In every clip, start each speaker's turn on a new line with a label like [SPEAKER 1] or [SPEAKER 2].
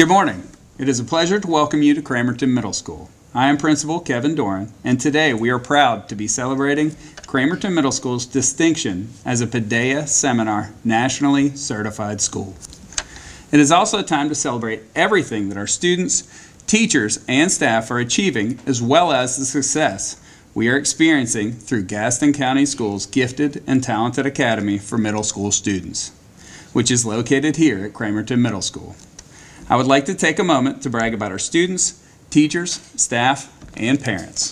[SPEAKER 1] Good morning. It is a pleasure to welcome you to Cramerton Middle School. I am Principal Kevin Doran, and today we are proud to be celebrating Cramerton Middle School's distinction as a Paideia Seminar Nationally Certified School. It is also a time to celebrate everything that our students, teachers, and staff are achieving, as well as the success we are experiencing through Gaston County Schools' Gifted and Talented Academy for Middle School Students, which is located here at Cramerton Middle School. I would like to take a moment to brag about our students, teachers, staff, and parents.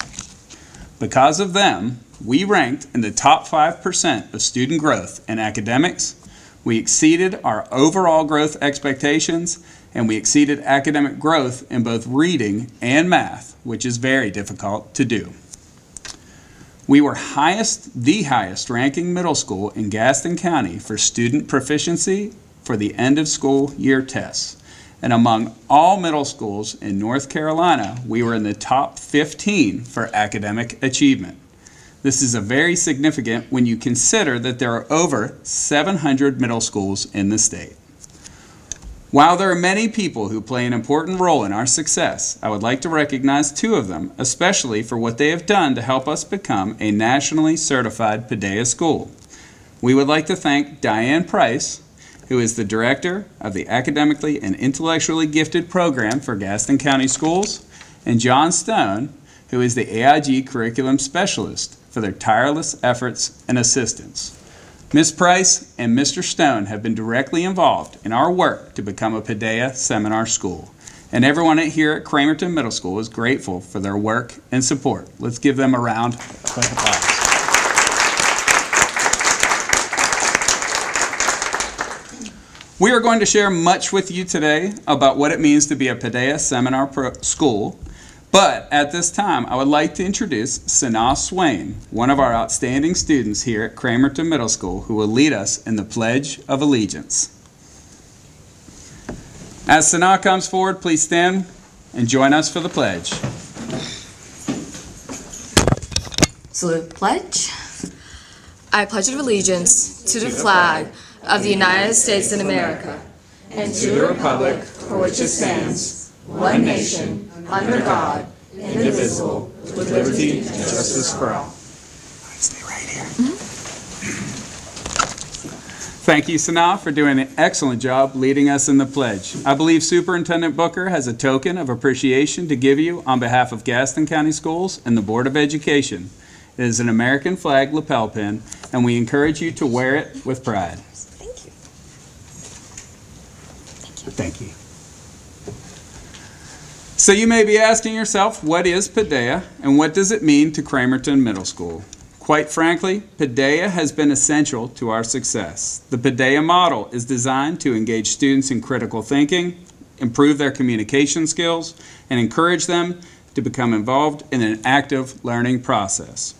[SPEAKER 1] Because of them, we ranked in the top 5% of student growth in academics, we exceeded our overall growth expectations, and we exceeded academic growth in both reading and math, which is very difficult to do. We were the highest ranking middle school in Gaston County for student proficiency for the end of school year tests. And among all middle schools in North Carolina, we were in the top 15 for academic achievement. This is very significant when you consider that there are over 700 middle schools in the state. While there are many people who play an important role in our success, I would like to recognize two of them, especially for what they have done to help us become a nationally certified Paideia school. We would like to thank Diane Price, who is the director of the Academically and Intellectually Gifted Program for Gaston County Schools, and John Stone, who is the AIG Curriculum Specialist, for their tireless efforts and assistance. Ms. Price and Mr. Stone have been directly involved in our work to become a Paideia seminar school, and everyone here at Cramerton Middle School is grateful for their work and support. Let's give them a round of applause. We are going to share much with you today about what it means to be a Paideia Seminar School, but at this time I would like to introduce Sanaa Swain, one of our outstanding students here at Cramerton Middle School, who will lead us in the Pledge of Allegiance. As Sanaa comes forward, please stand and join us for the pledge.
[SPEAKER 2] Salute. Pledge. I pledge allegiance to the flag of the United States of America, and to the republic for which it stands, one nation, under God, indivisible, with liberty and justice for all.
[SPEAKER 1] Stay right here. Thank you, Sanaa, for doing an excellent job leading us in the pledge. I believe Superintendent Booker has a token of appreciation to give you on behalf of Gaston County Schools and the Board of Education. It is an American flag lapel pin, and we encourage you to wear it with pride. Thank you. So you may be asking yourself, what is Paideia and what does it mean to Cramerton Middle School? Quite frankly, Paideia has been essential to our success. The Paideia model is designed to engage students in critical thinking, improve their communication skills, and encourage them to become involved in an active learning process.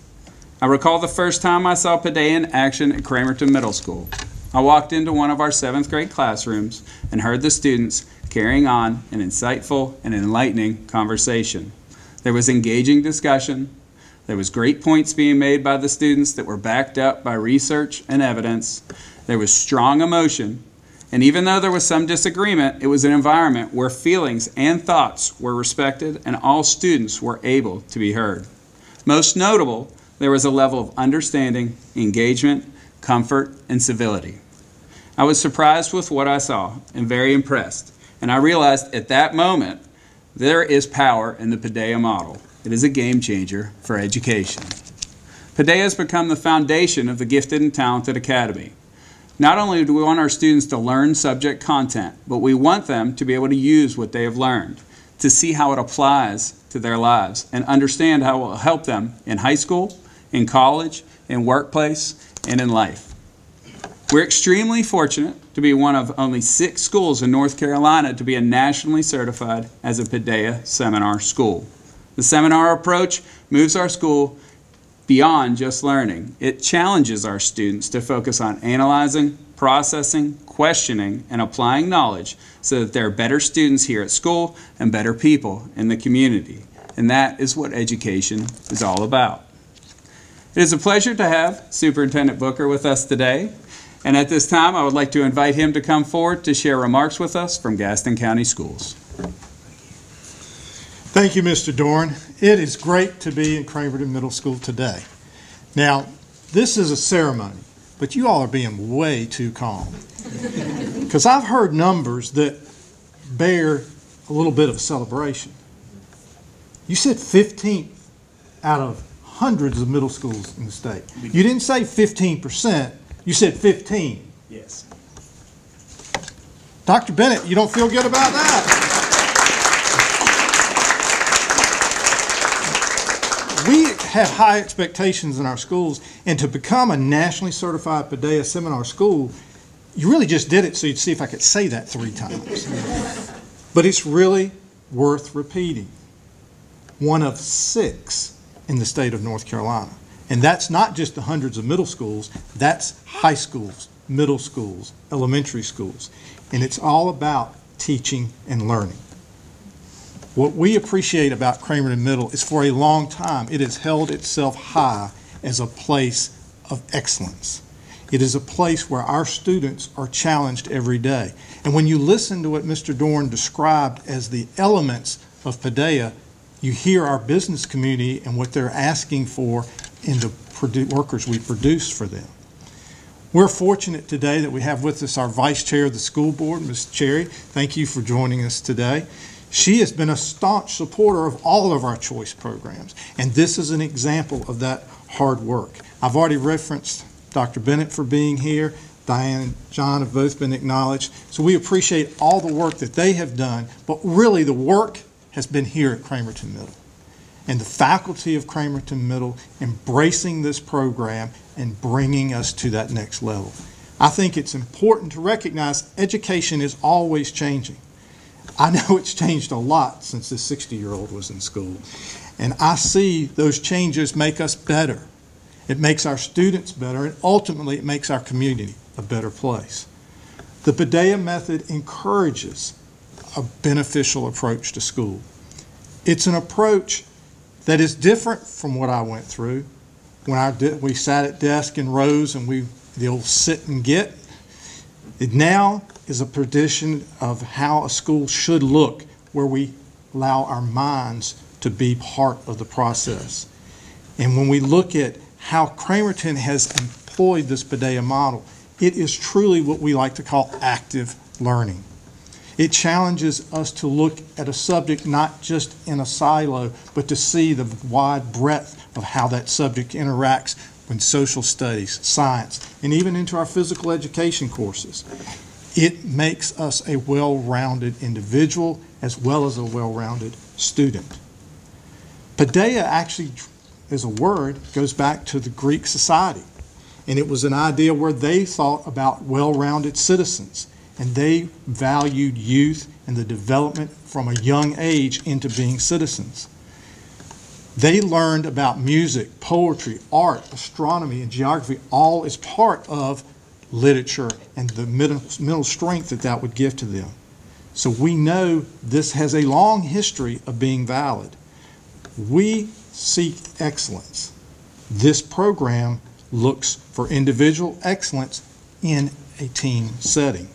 [SPEAKER 1] I recall the first time I saw Paideia in action at Cramerton Middle School. I walked into one of our 7th grade classrooms and heard the students carrying on an insightful and enlightening conversation. There was engaging discussion, there was great points being made by the students that were backed up by research and evidence, there was strong emotion, and even though there was some disagreement, it was an environment where feelings and thoughts were respected and all students were able to be heard. Most notable, there was a level of understanding, engagement, comfort, and civility. I was surprised with what I saw and very impressed, and I realized at that moment there is power in the Paideia model. It is a game changer for education. Paideia has become the foundation of the Gifted and Talented Academy. Not only do we want our students to learn subject content, but we want them to be able to use what they have learned, to see how it applies to their lives, and understand how it will help them in high school, in college, in workplace, and in life. We're extremely fortunate to be one of only 6 schools in North Carolina to be a nationally certified as a Paideia seminar school. The seminar approach moves our school beyond just learning. It challenges our students to focus on analyzing, processing, questioning, and applying knowledge so that they're better students here at school and better people in the community. And that is what education is all about. It is a pleasure to have Superintendent Booker with us today. And at this time, I would like to invite him to come forward to share remarks with us from Gaston County Schools.
[SPEAKER 3] Thank you, Mr. Doran. It is great to be in Cramerton Middle School today. Now, this is a ceremony, but you all are being way too calm. Because I've heard numbers that bear a little bit of a celebration. You said 15th out of hundreds of middle schools in the state. You didn't say 15%, you said 15.
[SPEAKER 1] Yes.
[SPEAKER 3] Dr. Bennett, you don't feel good about that? We have high expectations in our schools, and to become a nationally certified Paideia seminar school, you really just did it so you'd see if I could say that 3 times. But it's really worth repeating. One of 6 in the state of North Carolina. And that's not just the hundreds of middle schools, that's high schools, middle schools, elementary schools. And it's all about teaching and learning. What we appreciate about Cramerton Middle is for a long time it has held itself high as a place of excellence. It is a place where our students are challenged every day. And when you listen to what Mr. Doran described as the elements of Paideia, you hear our business community and what they're asking for in the workers we produce for them. We're fortunate today that we have with us our Vice Chair of the School Board, Ms. Cherry. Thank you for joining us today. She has been a staunch supporter of all of our choice programs, and this is an example of that hard work. I've already referenced Dr. Bennett for being here. Diane and John have both been acknowledged. So we appreciate all the work that they have done, but really the work has been here at Cramerton Middle. And the faculty of Cramerton Middle embracing this program and bringing us to that next level. I think it's important to recognize education is always changing. I know it's changed a lot since this 60-year-old was in school. And I see those changes make us better. It makes our students better, and ultimately it makes our community a better place. The Paideia method encourages a beneficial approach to school. It's an approach that is different from what I went through when we sat at desk in rows and the old sit and get. It now is a tradition of how a school should look, where we allow our minds to be part of the process. And when we look at how Cramerton has employed this Paideia model, it is truly what we like to call active learning. It challenges us to look at a subject not just in a silo, but to see the wide breadth of how that subject interacts with social studies, science, and even into our physical education courses. It makes us a well-rounded individual as well as a well-rounded student. Paideia actually, as a word, goes back to the Greek society. And it was an idea where they thought about well-rounded citizens. And they valued youth and the development from a young age into being citizens. They learned about music, poetry, art, astronomy, and geography, all as part of literature and the mental strength that would give to them. So we know this has a long history of being valid. We seek excellence. This program looks for individual excellence in a team setting.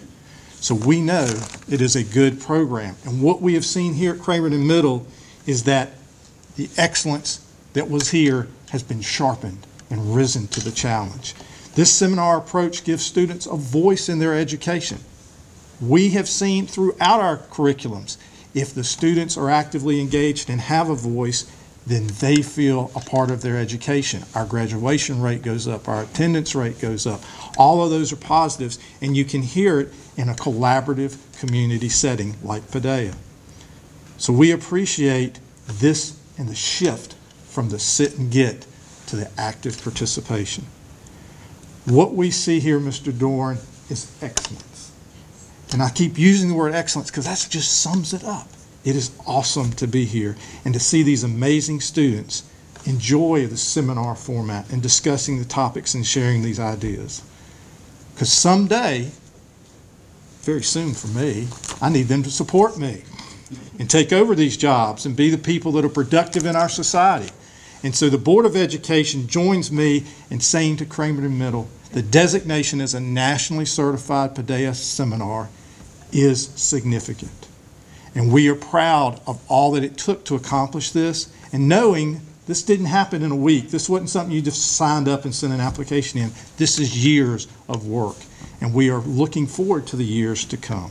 [SPEAKER 3] So we know it is a good program. And what we have seen here at Cramerton Middle is that the excellence that was here has been sharpened and risen to the challenge. This seminar approach gives students a voice in their education. We have seen throughout our curriculums, if the students are actively engaged and have a voice, then they feel a part of their education. Our graduation rate goes up, our attendance rate goes up. All of those are positives, and you can hear it in a collaborative community setting like Paideia. So we appreciate this and the shift from the sit and get to the active participation. What we see here, Mr. Doran, is excellence. And I keep using the word excellence because that just sums it up. It is awesome to be here and to see these amazing students enjoy the seminar format and discussing the topics and sharing these ideas. Because someday, very soon for me, I need them to support me and take over these jobs and be the people that are productive in our society. And so the Board of Education joins me in saying to Cramerton Middle, the designation as a nationally certified Paideia seminar is significant. And we are proud of all that it took to accomplish this, and knowing this didn't happen in a week. This wasn't something you just signed up and sent an application in. This is years of work, and we are looking forward to the years to come.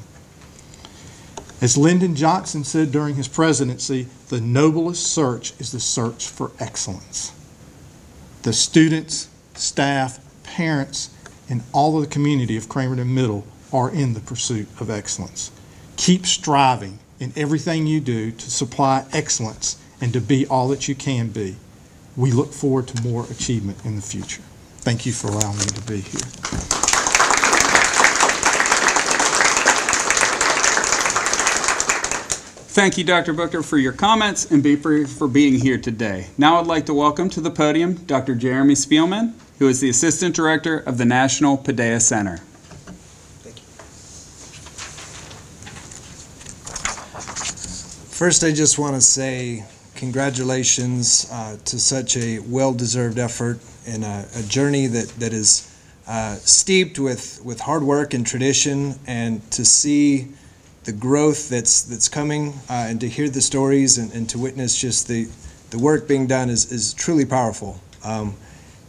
[SPEAKER 3] As Lyndon Johnson said during his presidency, the noblest search is the search for excellence. The students, staff, parents, and all of the community of Cramerton Middle are in the pursuit of excellence. Keep striving in everything you do to supply excellence and to be all that you can be. We look forward to more achievement in the future. Thank you for allowing me to be here.
[SPEAKER 1] Thank you, Dr. Booker, for your comments and for being here today. Now I'd like to welcome to the podium Dr. Jeremy Spielman, who is the Assistant Director of the National Paideia Center.
[SPEAKER 4] Thank you. First, I just want to say congratulations to such a well-deserved effort in a journey that is steeped with hard work and tradition, and to see the growth that's coming and to hear the stories and to witness just the work being done is truly powerful.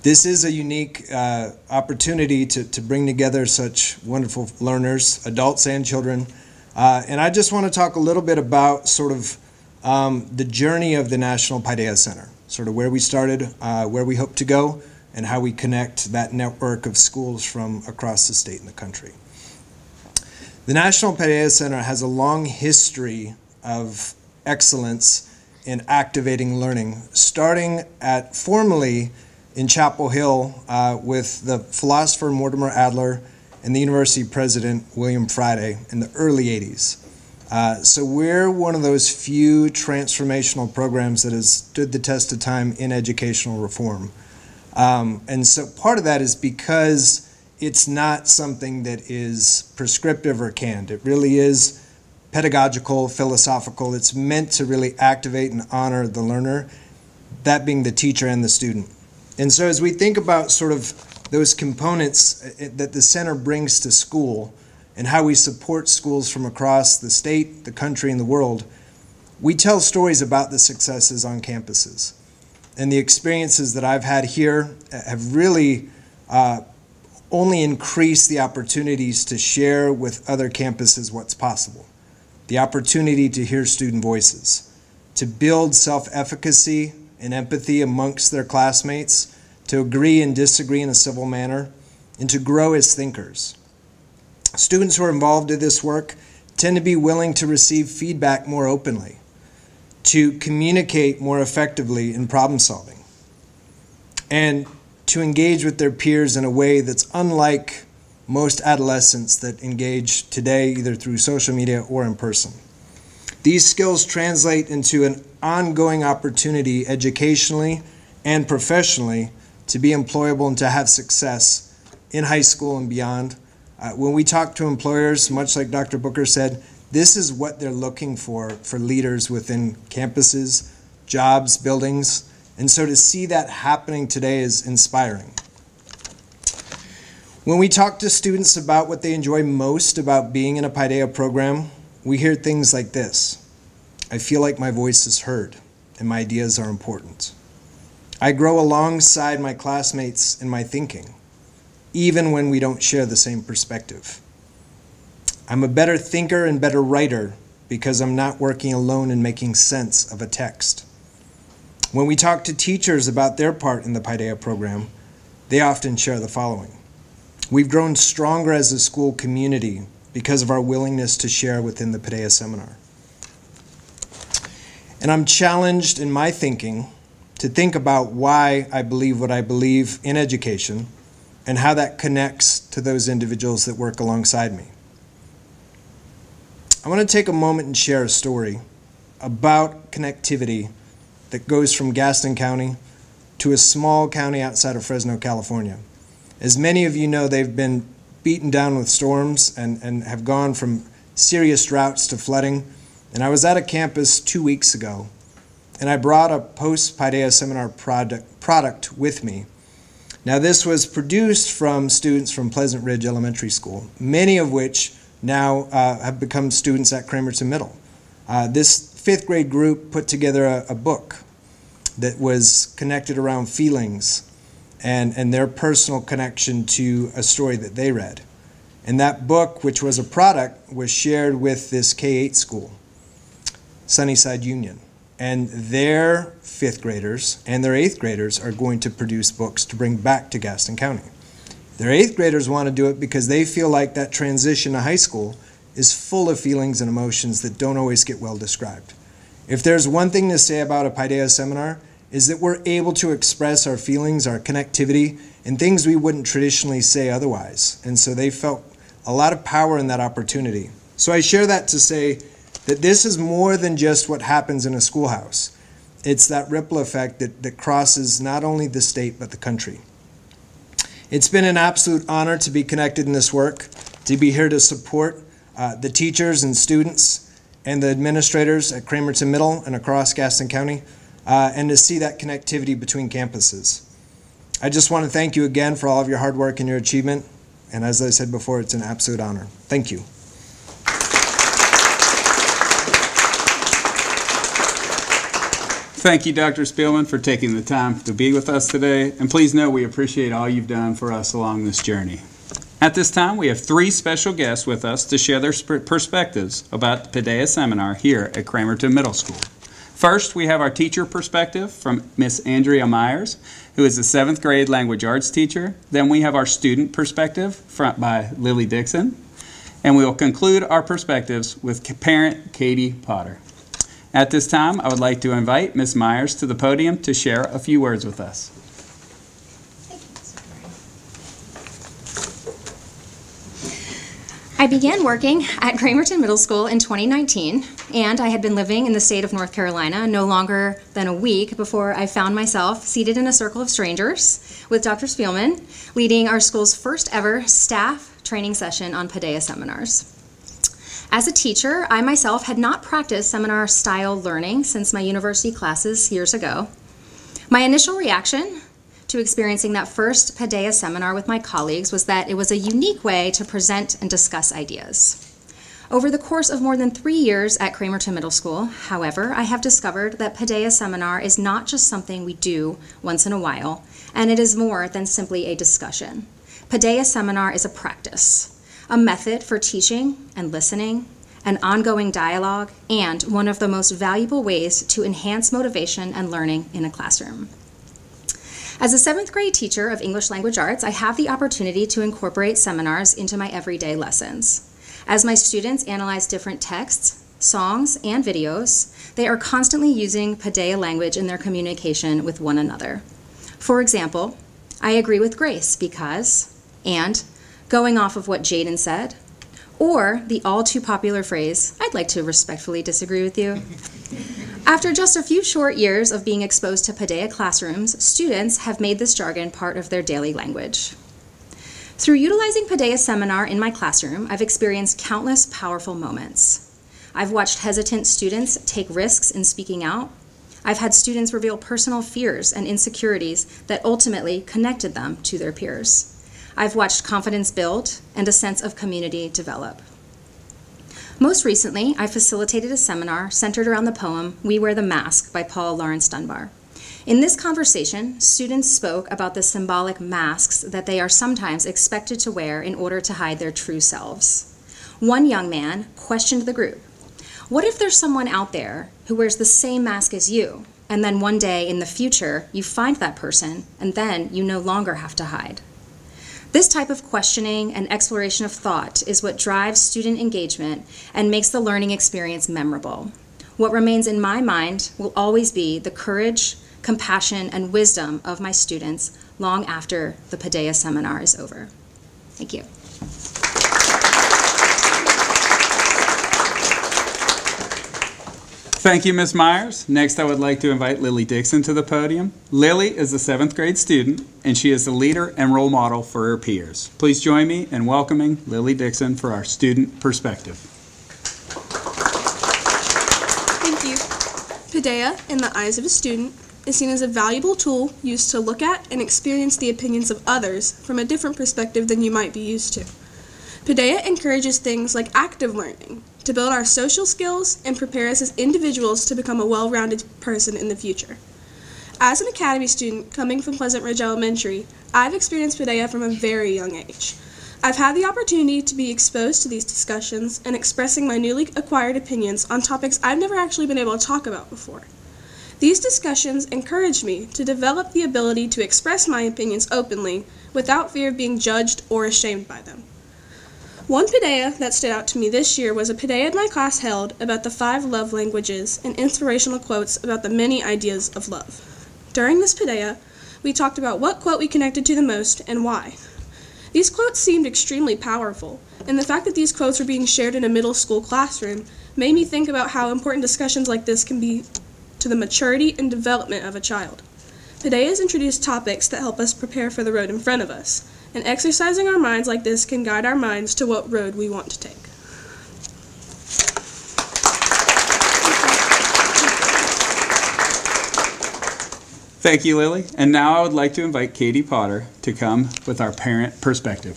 [SPEAKER 4] This is a unique opportunity to bring together such wonderful learners, adults and children. And I just want to talk a little bit about sort of the journey of the National Paideia Center, sort of where we started, where we hope to go, and how we connect that network of schools from across the state and the country. The National Paideia Center has a long history of excellence in activating learning, starting at formally in Chapel Hill with the philosopher Mortimer Adler and the university president William Friday in the early 80s. So we're one of those few transformational programs that has stood the test of time in educational reform. And so part of that is because it's not something that is prescriptive or canned. It really is pedagogical, philosophical. It's meant to really activate and honor the learner, that being the teacher and the student. And so as we think about sort of those components that the center brings to school and how we support schools from across the state, the country, and the world, we tell stories about the successes on campuses. And the experiences that I've had here have really only increased the opportunities to share with other campuses what's possible. The opportunity to hear student voices, to build self-efficacy and empathy amongst their classmates, to agree and disagree in a civil manner, and to grow as thinkers. Students who are involved in this work tend to be willing to receive feedback more openly, to communicate more effectively in problem solving, and to engage with their peers in a way that's unlike most adolescents that engage today either through social media or in person. These skills translate into an ongoing opportunity educationally and professionally to be employable and to have success in high school and beyond. When we talk to employers, much like Dr. Booker said, this is what they're looking for leaders within campuses, jobs, buildings. And so to see that happening today is inspiring. When we talk to students about what they enjoy most about being in a Paideia program, we hear things like this. I feel like my voice is heard and my ideas are important. I grow alongside my classmates in my thinking, even when we don't share the same perspective. I'm a better thinker and better writer because I'm not working alone and making sense of a text. When we talk to teachers about their part in the Paideia program, they often share the following. We've grown stronger as a school community because of our willingness to share within the Paideia seminar. And I'm challenged in my thinking to think about why I believe what I believe in education and how that connects to those individuals that work alongside me. I want to take a moment and share a story about connectivity that goes from Gaston County to a small county outside of Fresno, California. As many of you know, they've been beaten down with storms and have gone from serious droughts to flooding. And I was at a campus 2 weeks ago, and I brought a post-Paideia seminar product with me. Now, this was produced from students from Pleasant Ridge Elementary School, many of which now have become students at Cramerton Middle. This 5th grade group put together a book that was connected around feelings and their personal connection to a story that they read. And that book, which was a product, was shared with this K-8 school, Sunnyside Union. And their 5th graders and their 8th graders are going to produce books to bring back to Gaston County. Their 8th graders want to do it because they feel like that transition to high school is full of feelings and emotions that don't always get well described. If there's one thing to say about a Paideia seminar, is that we're able to express our feelings, our connectivity, and things we wouldn't traditionally say otherwise. And so they felt a lot of power in that opportunity. So I share that to say that this is more than just what happens in a schoolhouse. It's that ripple effect that crosses not only the state but the country. It's been an absolute honor to be connected in this work, to be here to support the teachers and students and the administrators at Cramerton Middle and across Gaston County, and to see that connectivity between campuses. I just want to thank you again for all of your hard work and your achievement. And as I said before, it's an absolute honor. Thank you.
[SPEAKER 1] Thank you, Dr. Spielman, for taking the time to be with us today. And please know we appreciate all you've done for us along this journey. At this time, we have 3 special guests with us to share their perspectives about the Paideia seminar here at Cramerton Middle School. First, we have our teacher perspective from Miss Andrea Myers, who is a 7th grade language arts teacher. Then we have our student perspective by Lily Dixon. And we will conclude our perspectives with parent Katie Potter. At this time, I would like to invite Miss Myers to the podium to share a few words with us.
[SPEAKER 5] I began working at Cramerton Middle School in 2019, and I had been living in the state of North Carolina no longer than a week before I found myself seated in a circle of strangers with Dr. Spielman, leading our school's first ever staff training session on Paideia seminars. As a teacher, I myself had not practiced seminar-style learning since my university classes years ago. My initial reaction to experiencing that first Paideia seminar with my colleagues was that it was a unique way to present and discuss ideas. Over the course of more than 3 years at Cramerton Middle School, however, I have discovered that Paideia seminar is not just something we do once in a while, and it is more than simply a discussion. Paideia seminar is a practice, a method for teaching and listening, an ongoing dialogue, and one of the most valuable ways to enhance motivation and learning in a classroom. As a 7th grade teacher of English language arts, I have the opportunity to incorporate seminars into my everyday lessons. As my students analyze different texts, songs, and videos, they are constantly using Paideia language in their communication with one another. For example, I agree with Grace because, and going off of what Jaden said, or the all too popular phrase, I'd like to respectfully disagree with you. After just a few short years of being exposed to Paideia classrooms, students have made this jargon part of their daily language. Through utilizing Paideia seminar in my classroom, I've experienced countless powerful moments. I've watched hesitant students take risks in speaking out. I've had students reveal personal fears and insecurities that ultimately connected them to their peers. I've watched confidence build and a sense of community develop. Most recently, I facilitated a seminar centered around the poem We Wear the Mask by Paul Laurence Dunbar. In this conversation, students spoke about the symbolic masks that they are sometimes expected to wear in order to hide their true selves. One young man questioned the group. What if there's someone out there who wears the same mask as you, and then one day in the future, you find that person, and then you no longer have to hide? This type of questioning and exploration of thought is what drives student engagement and makes the learning experience memorable. What remains in my mind will always be the courage, compassion, and wisdom of my students long after the Paideia seminar is over. Thank you.
[SPEAKER 1] Thank you, Ms. Myers. Next, I would like to invite Lily Dixon to the podium. Lily is a 7th grade student, and she is the leader and role model for her peers. Please join me in welcoming Lily Dixon for our student perspective.
[SPEAKER 6] Thank you. Paideia, in the eyes of a student, is seen as a valuable tool used to look at and experience the opinions of others from a different perspective than you might be used to. Paideia encourages things like active learning to build our social skills and prepare us as individuals to become a well-rounded person in the future. As an academy student coming from Pleasant Ridge Elementary, I've experienced Paideia from a very young age. I've had the opportunity to be exposed to these discussions and expressing my newly acquired opinions on topics I've never actually been able to talk about before. These discussions encouraged me to develop the ability to express my opinions openly without fear of being judged or ashamed by them. One Paideia that stood out to me this year was a Paideia my class held about the 5 love languages and inspirational quotes about the many ideas of love. During this Paideia, we talked about what quote we connected to the most and why. These quotes seemed extremely powerful, and the fact that these quotes were being shared in a middle school classroom made me think about how important discussions like this can be to the maturity and development of a child. Paideias introduce topics that help us prepare for the road in front of us, and exercising our minds like this can guide our minds to what road we want to take.
[SPEAKER 1] Thank you, Lily. And now I would like to invite Katie Potter to come with our parent perspective.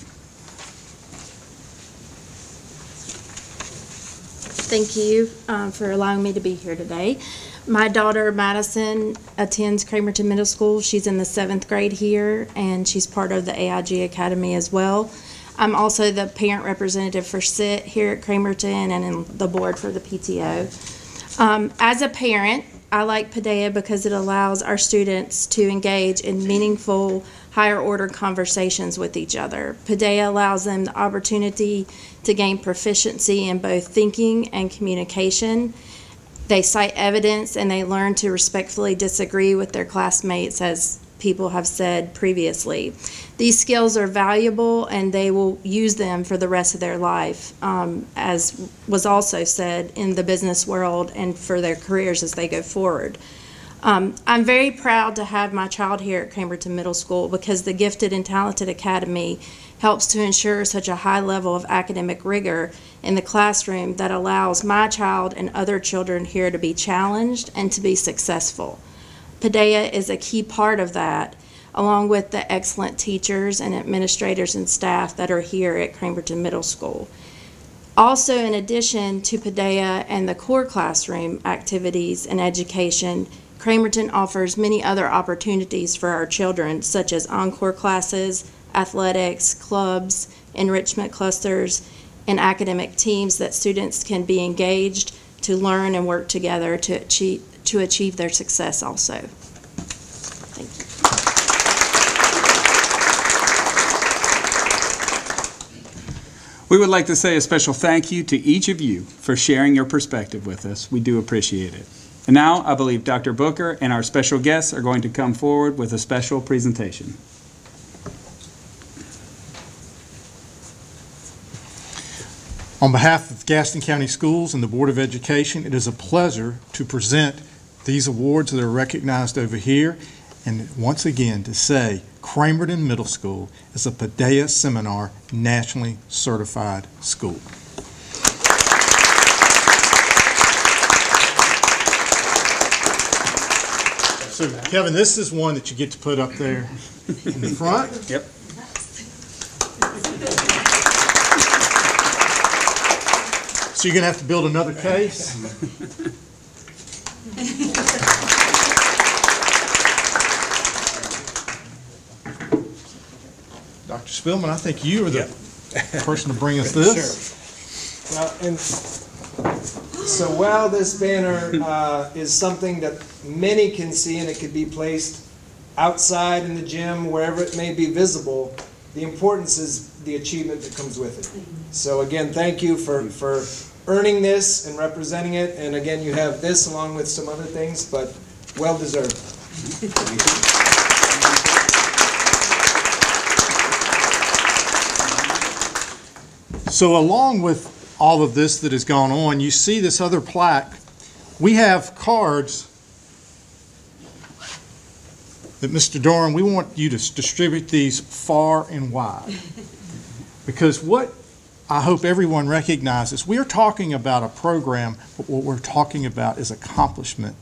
[SPEAKER 7] Thank you for allowing me to be here today. My daughter Madison attends Cramerton Middle School. She's in the 7th grade here, and she's part of the AIG Academy as well. I'm also the parent representative for SIT here at Cramerton and in the board for the PTO. As a parent, I like Paideia because it allows our students to engage in meaningful, higher-order conversations with each other. Paideia allows them the opportunity to gain proficiency in both thinking and communication. They cite evidence and they learn to respectfully disagree with their classmates, as people have said previously. These skills are valuable and they will use them for the rest of their life, as was also said in the business world, and for their careers as they go forward. I'm very proud to have my child here at Cramerton Middle School because the Gifted and Talented Academy helps to ensure such a high level of academic rigor in the classroom that allows my child and other children here to be challenged and to be successful. Paideia is a key part of that, along with the excellent teachers and administrators and staff that are here at Cramerton Middle School. Also, in addition to Paideia and the core classroom activities and education, Cramerton offers many other opportunities for our children, such as encore classes, athletics, clubs, enrichment clusters, and academic teams that students can be engaged to learn and work together to achieve their success also. Thank you.
[SPEAKER 1] We would like to say a special thank you to each of you for sharing your perspective with us. We do appreciate it. And now I believe Dr. Booker and our special guests are going to come forward with a special presentation.
[SPEAKER 3] On behalf of Gaston County Schools and the Board of Education, it is a pleasure to present these awards that are recognized over here, and once again to say Cramerton Middle School is a Paideia Seminar nationally certified school. So Kevin, this is one that you get to put up there in the front.
[SPEAKER 1] Yep.
[SPEAKER 3] So you're going to have to build another case. Dr. Spillman, I think you are the person to bring us this.
[SPEAKER 4] Sure. Well, and so while this banner is something that many can see and it could be placed outside in the gym, wherever it may be visible, the importance is the achievement that comes with it. So again, thank you for earning this and representing it. And again, you have this along with some other things, but well deserved.
[SPEAKER 3] So along with all of this that has gone on, you see this other plaque. We have cards that, Mr. Doran, we want you to distribute these far and wide. Because what I hope everyone recognizes, we are talking about a program, but what we're talking about is accomplishment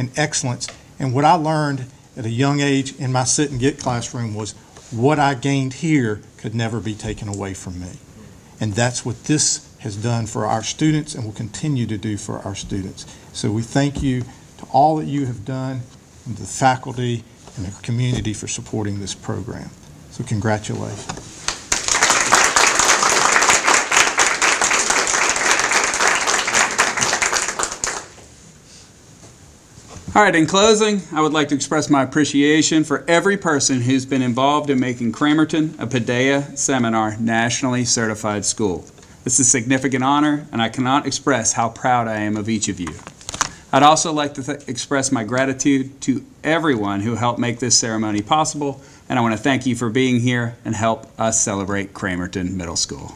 [SPEAKER 3] and excellence. And what I learned at a young age in my sit and get classroom was what I gained here could never be taken away from me. And that's what this has done for our students and will continue to do for our students. So we thank you to all that you have done, and to the faculty and the community for supporting this program. So congratulations.
[SPEAKER 1] All right, in closing, I would like to express my appreciation for every person who's been involved in making Cramerton a Paideia Seminar nationally certified school. This is a significant honor, and I cannot express how proud I am of each of you. I'd also like to express my gratitude to everyone who helped make this ceremony possible, and I want to thank you for being here and help us celebrate Cramerton Middle School.